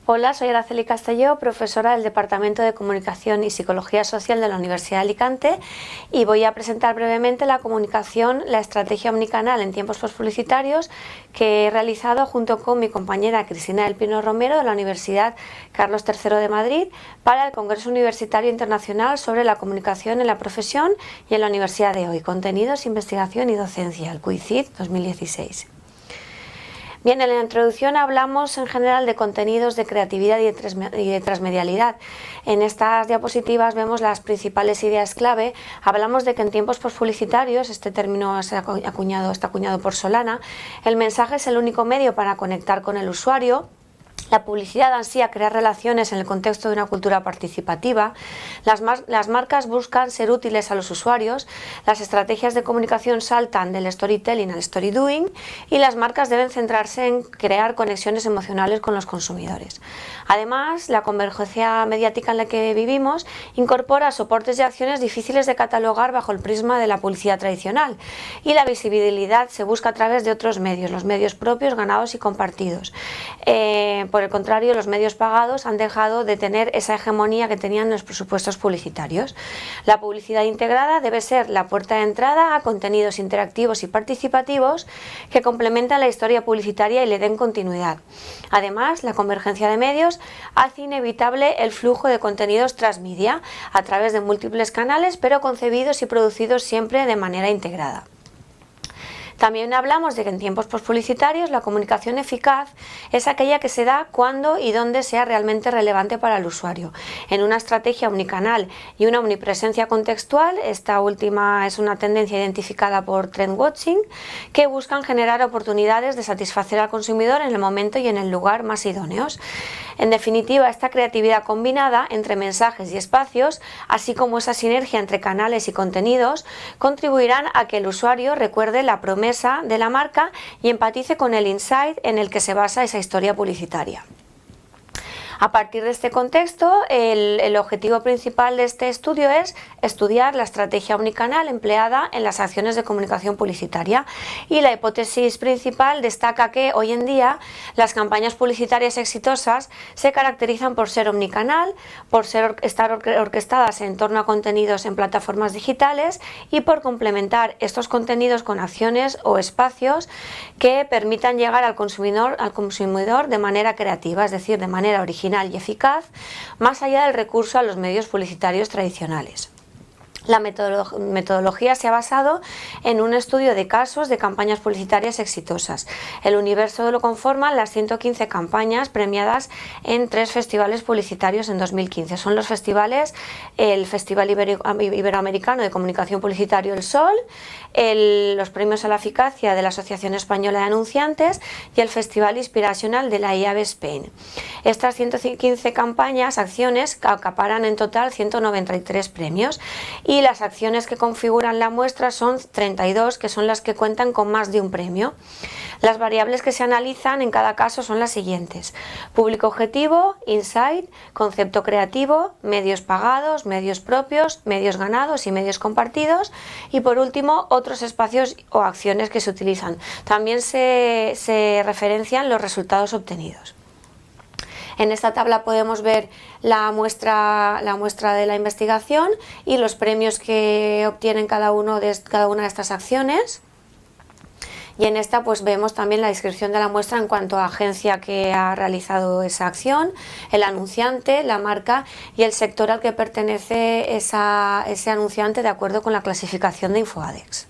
Hola, soy Araceli Castelló, profesora del Departamento de Comunicación y Psicología Social de la Universidad de Alicante, y voy a presentar brevemente la comunicación, la estrategia omnicanal en tiempos postpublicitarios que he realizado junto con mi compañera Cristina del Pino Romero de la Universidad Carlos III de Madrid para el Congreso Universitario Internacional sobre la Comunicación en la Profesión y en la Universidad de hoy, Contenidos, Investigación y Docencia, el CUICID 2016. Bien, en la introducción hablamos en general de contenidos, de creatividad y de transmedialidad. En estas diapositivas vemos las principales ideas clave. Hablamos de que en tiempos postpublicitarios, este término está acuñado por Solana, el mensaje es el único medio para conectar con el usuario. La publicidad ansía crear relaciones en el contexto de una cultura participativa. Las marcas buscan ser útiles a los usuarios. Las estrategias de comunicación saltan del storytelling al story doing y las marcas deben centrarse en crear conexiones emocionales con los consumidores. Además, la convergencia mediática en la que vivimos incorpora soportes y acciones difíciles de catalogar bajo el prisma de la publicidad tradicional, y la visibilidad se busca a través de otros medios, los medios propios, ganados y compartidos. Por el contrario, los medios pagados han dejado de tener esa hegemonía que tenían en los presupuestos publicitarios. La publicidad integrada debe ser la puerta de entrada a contenidos interactivos y participativos que complementan la historia publicitaria y le den continuidad. Además, la convergencia de medios hace inevitable el flujo de contenidos transmedia a través de múltiples canales, pero concebidos y producidos siempre de manera integrada. También hablamos de que en tiempos postpublicitarios la comunicación eficaz es aquella que se da cuando y donde sea realmente relevante para el usuario. En una estrategia omnicanal y una omnipresencia contextual, esta última es una tendencia identificada por Trendwatching, que buscan generar oportunidades de satisfacer al consumidor en el momento y en el lugar más idóneos. En definitiva, esta creatividad combinada entre mensajes y espacios, así como esa sinergia entre canales y contenidos, contribuirán a que el usuario recuerde la promesa de la marca y empatice con el insight en el que se basa esa historia publicitaria. A partir de este contexto, el objetivo principal de este estudio es estudiar la estrategia omnicanal empleada en las acciones de comunicación publicitaria, y la hipótesis principal destaca que hoy en día las campañas publicitarias exitosas se caracterizan por ser omnicanal, por estar orquestadas en torno a contenidos en plataformas digitales y por complementar estos contenidos con acciones o espacios que permitan llegar al consumidor de manera creativa, es decir, de manera original y eficaz, más allá del recurso a los medios publicitarios tradicionales. La metodología se ha basado en un estudio de casos de campañas publicitarias exitosas. El universo lo conforman las 115 campañas premiadas en 3 festivales publicitarios en 2015. Son los festivales: el Festival Iberoamericano de Comunicación Publicitaria El Sol, los premios a la eficacia de la Asociación Española de Anunciantes y el Festival Inspirational de la IAB Spain. Estas 115 acciones acaparan en total 193 premios, y las acciones que configuran la muestra son 32, que son las que cuentan con más de un premio. Las variables que se analizan en cada caso son las siguientes: público objetivo, insight, concepto creativo, medios pagados, medios propios, medios ganados y medios compartidos, y por último otros espacios o acciones que se utilizan. También se referencian los resultados obtenidos. En esta tabla podemos ver la muestra de la investigación y los premios que obtienen cada una de estas acciones. Y en esta pues vemos también la descripción de la muestra en cuanto a agencia que ha realizado esa acción, el anunciante, la marca y el sector al que pertenece ese anunciante de acuerdo con la clasificación de InfoAdex.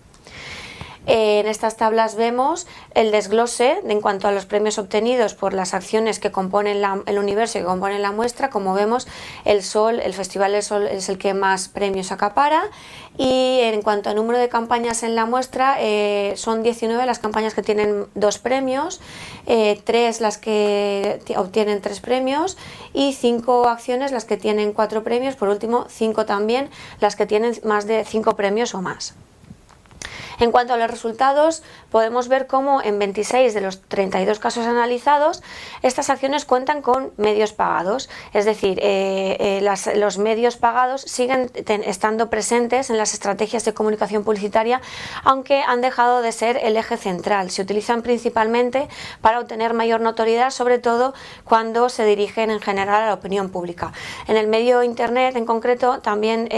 En estas tablas vemos el desglose en cuanto a los premios obtenidos por las acciones que componen el universo y que componen la muestra. Como vemos, el Festival del Sol es el que más premios acapara, y en cuanto a número de campañas en la muestra, son 19 las campañas que tienen 2 premios, 3 las que obtienen 3 premios y 5 acciones las que tienen 4 premios, por último 5 también las que tienen más de 5 premios o más. En cuanto a los resultados, podemos ver cómo en 26 de los 32 casos analizados, estas acciones cuentan con medios pagados, es decir, los medios pagados siguen estando presentes en las estrategias de comunicación publicitaria, aunque han dejado de ser el eje central. Se utilizan principalmente para obtener mayor notoriedad, sobre todo cuando se dirigen en general a la opinión pública. En el medio Internet en concreto también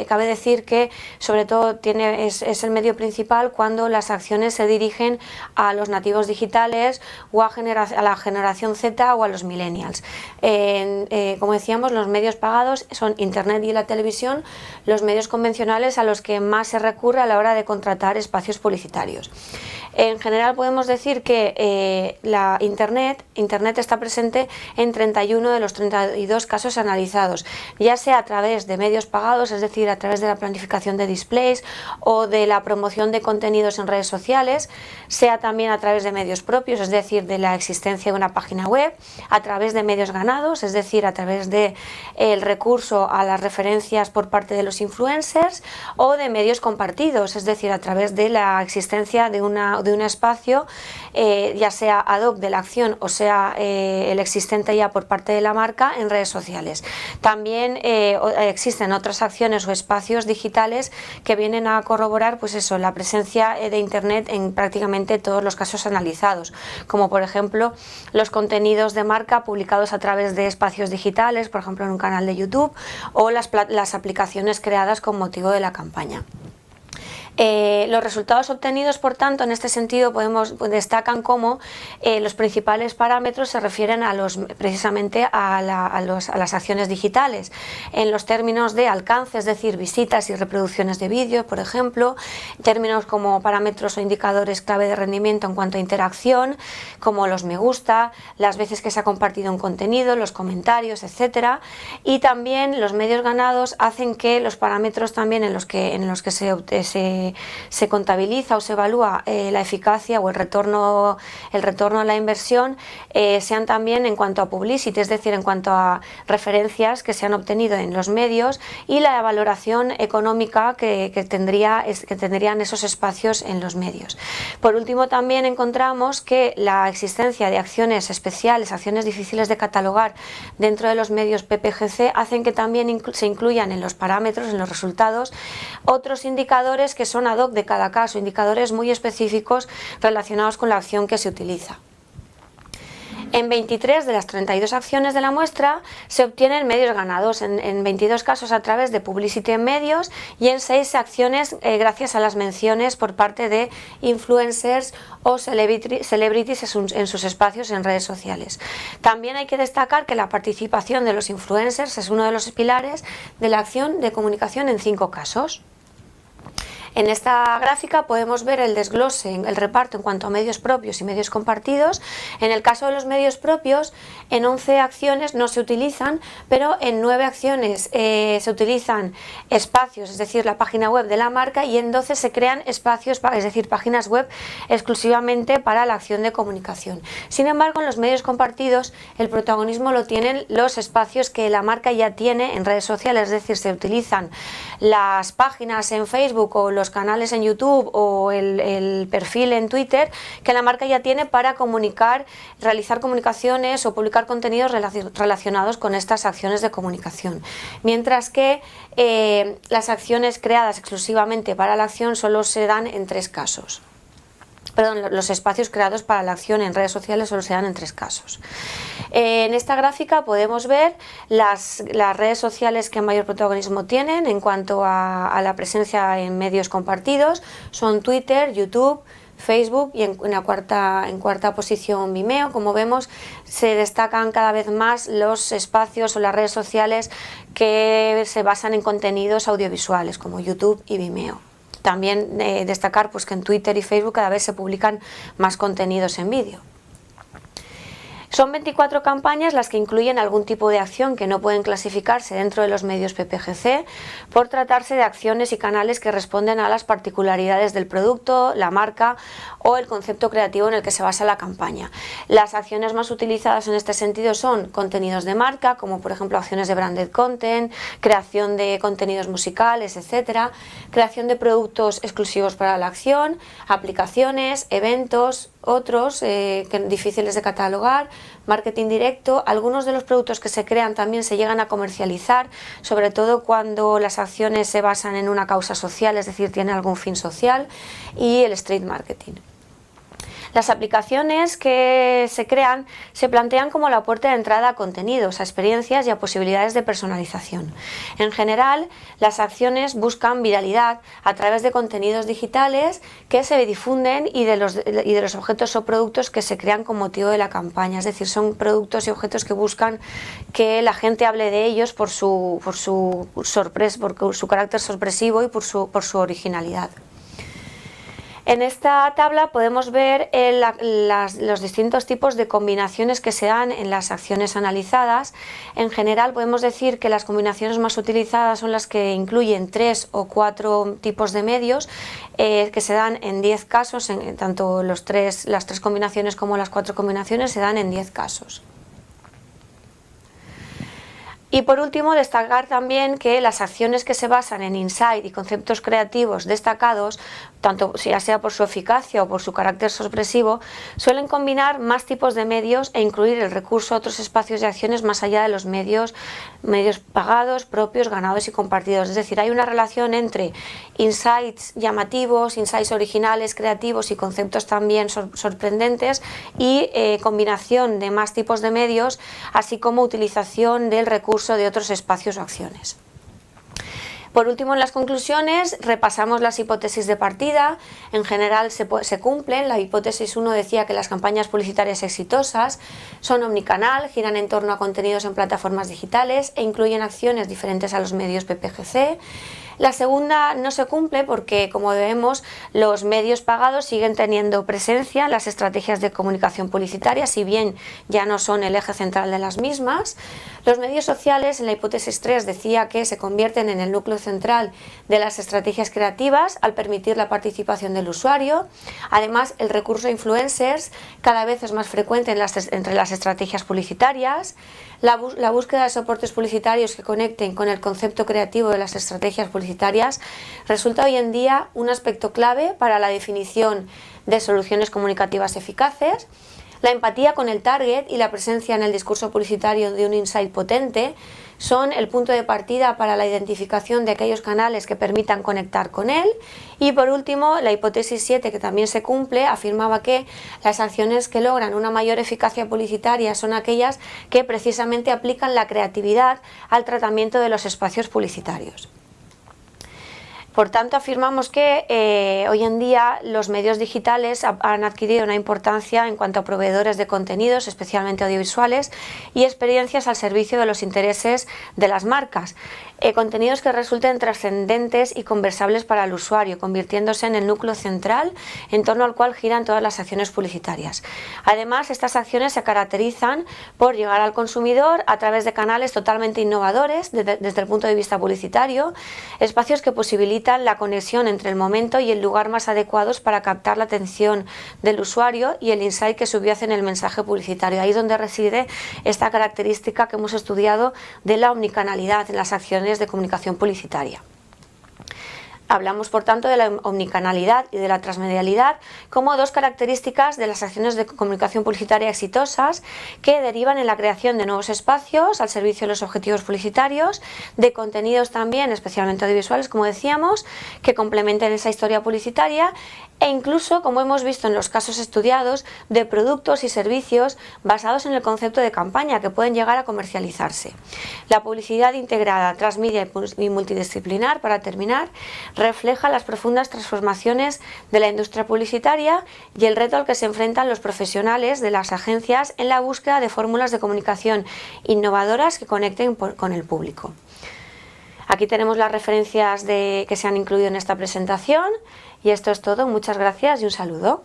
cabe decir que sobre todo es el medio principal cuando las acciones se dirigen a los nativos digitales o a la generación Z o a los millennials. Como decíamos, los medios pagados son Internet y la televisión, los medios convencionales a los que más se recurre a la hora de contratar espacios publicitarios. En general podemos decir que Internet está presente en 31 de los 32 casos analizados, ya sea a través de medios pagados, es decir, a través de la planificación de displays o de la promoción de contenidos en redes sociales, sea también a través de medios propios, es decir, de la existencia de una página web, a través de medios ganados, es decir, a través del recurso a las referencias por parte de los influencers, o de medios compartidos, es decir, a través de la existencia de un espacio, ya sea ad hoc de la acción o sea el existente ya por parte de la marca en redes sociales. También existen otras acciones o espacios digitales que vienen a corroborar pues eso, la presencia de Internet en prácticamente todos los casos analizados, como por ejemplo los contenidos de marca publicados a través de espacios digitales, por ejemplo en un canal de YouTube, o las aplicaciones creadas con motivo de la campaña. Los resultados obtenidos, por tanto, en este sentido destacan cómo los principales parámetros se refieren precisamente a las acciones digitales, en los términos de alcance, es decir, visitas y reproducciones de vídeo, por ejemplo, términos como parámetros o indicadores clave de rendimiento en cuanto a interacción, como los me gusta, las veces que se ha compartido un contenido, los comentarios, etcétera, y también los medios ganados hacen que los parámetros también en los que se contabiliza o se evalúa la eficacia o el retorno a la inversión sean también en cuanto a publicity, es decir, en cuanto a referencias que se han obtenido en los medios y la valoración económica que tendrían esos espacios en los medios. Por último, también encontramos que la existencia de acciones especiales, acciones difíciles de catalogar dentro de los medios PPGC hacen que también se incluyan en los parámetros, en los resultados, otros indicadores que son ad hoc de cada caso, indicadores muy específicos relacionados con la acción que se utiliza. En 23 de las 32 acciones de la muestra se obtienen medios ganados, en 22 casos a través de publicity en medios y en 6 acciones gracias a las menciones por parte de influencers o celebrities en sus espacios en redes sociales. También hay que destacar que la participación de los influencers es uno de los pilares de la acción de comunicación en 5 casos. En esta gráfica podemos ver el desglose, el reparto en cuanto a medios propios y medios compartidos. En el caso de los medios propios, en 11 acciones no se utilizan, pero en 9 acciones se utilizan espacios, es decir, la página web de la marca, y en 12 se crean espacios, es decir, páginas web exclusivamente para la acción de comunicación. Sin embargo, en los medios compartidos el protagonismo lo tienen los espacios que la marca ya tiene en redes sociales, es decir, se utilizan las páginas en Facebook o los canales en YouTube o el perfil en Twitter que la marca ya tiene para comunicar, realizar comunicaciones o publicar contenidos relacionados con estas acciones de comunicación. Mientras que las acciones creadas exclusivamente para la acción solo se dan en 3 casos. Perdón, los espacios creados para la acción en redes sociales solo se dan en 3 casos. En esta gráfica podemos ver las redes sociales que mayor protagonismo tienen en cuanto a la presencia en medios compartidos. Son Twitter, YouTube, Facebook y en cuarta posición Vimeo. Como vemos, se destacan cada vez más los espacios o las redes sociales que se basan en contenidos audiovisuales como YouTube y Vimeo. También destacar pues, que en Twitter y Facebook cada vez se publican más contenidos en vídeo. Son 24 campañas las que incluyen algún tipo de acción que no pueden clasificarse dentro de los medios PPGC por tratarse de acciones y canales que responden a las particularidades del producto, la marca o el concepto creativo en el que se basa la campaña. Las acciones más utilizadas en este sentido son contenidos de marca, como por ejemplo acciones de branded content, creación de contenidos musicales, etcétera, creación de productos exclusivos para la acción, aplicaciones, eventos, otros difíciles de catalogar, marketing directo. Algunos de los productos que se crean también se llegan a comercializar, sobre todo cuando las acciones se basan en una causa social, es decir, tienen algún fin social, y el street marketing. Las aplicaciones que se crean se plantean como la puerta de entrada a contenidos, a experiencias y a posibilidades de personalización. En general, las acciones buscan viralidad a través de contenidos digitales que se difunden y de los objetos o productos que se crean con motivo de la campaña. Es decir, son productos y objetos que buscan que la gente hable de ellos por su carácter sorpresivo y por su originalidad. En esta tabla podemos ver los distintos tipos de combinaciones que se dan en las acciones analizadas. En general podemos decir que las combinaciones más utilizadas son las que incluyen 3 o 4 tipos de medios que se dan en 10 casos, tanto las 3 combinaciones como las 4 combinaciones se dan en 10 casos. Y por último, destacar también que las acciones que se basan en insight y conceptos creativos destacados, tanto ya sea por su eficacia o por su carácter sorpresivo, suelen combinar más tipos de medios e incluir el recurso a otros espacios de acciones más allá de los medios pagados, propios, ganados y compartidos. Es decir, hay una relación entre insights llamativos, insights originales, creativos y conceptos también sorprendentes y combinación de más tipos de medios, así como utilización del recurso de otros espacios o acciones. Por último, en las conclusiones repasamos las hipótesis de partida. En general se cumplen. La hipótesis 1 decía que las campañas publicitarias exitosas son omnicanal, giran en torno a contenidos en plataformas digitales e incluyen acciones diferentes a los medios PPGC. La segunda no se cumple porque, como vemos, los medios pagados siguen teniendo presencia en las estrategias de comunicación publicitaria, si bien ya no son el eje central de las mismas. Los medios sociales, en la hipótesis 3, decía que se convierten en el núcleo central de las estrategias creativas al permitir la participación del usuario. Además, el recurso a influencers cada vez es más frecuente entre las estrategias publicitarias. La búsqueda de soportes publicitarios que conecten con el concepto creativo de las estrategias publicitarias resulta hoy en día un aspecto clave para la definición de soluciones comunicativas eficaces. La empatía con el target y la presencia en el discurso publicitario de un insight potente son el punto de partida para la identificación de aquellos canales que permitan conectar con él. Y por último, la hipótesis 7, que también se cumple, afirmaba que las acciones que logran una mayor eficacia publicitaria son aquellas que precisamente aplican la creatividad al tratamiento de los espacios publicitarios. Por tanto, afirmamos que hoy en día los medios digitales han adquirido una importancia en cuanto a proveedores de contenidos, especialmente audiovisuales, y experiencias al servicio de los intereses de las marcas. Contenidos que resulten trascendentes y conversables para el usuario, convirtiéndose en el núcleo central en torno al cual giran todas las acciones publicitarias. Además, estas acciones se caracterizan por llegar al consumidor a través de canales totalmente innovadores desde el punto de vista publicitario, espacios que posibilitan la conexión entre el momento y el lugar más adecuados para captar la atención del usuario y el insight que subyace en el mensaje publicitario. Ahí es donde reside esta característica que hemos estudiado de la omnicanalidad en las acciones de comunicación publicitaria. Hablamos, por tanto, de la omnicanalidad y de la transmedialidad como dos características de las acciones de comunicación publicitaria exitosas que derivan en la creación de nuevos espacios al servicio de los objetivos publicitarios, de contenidos también, especialmente audiovisuales, como decíamos, que complementen esa historia publicitaria e incluso, como hemos visto en los casos estudiados, de productos y servicios basados en el concepto de campaña que pueden llegar a comercializarse. La publicidad integrada, transmedia y multidisciplinar, para terminar, refleja las profundas transformaciones de la industria publicitaria y el reto al que se enfrentan los profesionales de las agencias en la búsqueda de fórmulas de comunicación innovadoras que conecten con el público. Aquí tenemos las referencias que se han incluido en esta presentación y esto es todo. Muchas gracias y un saludo.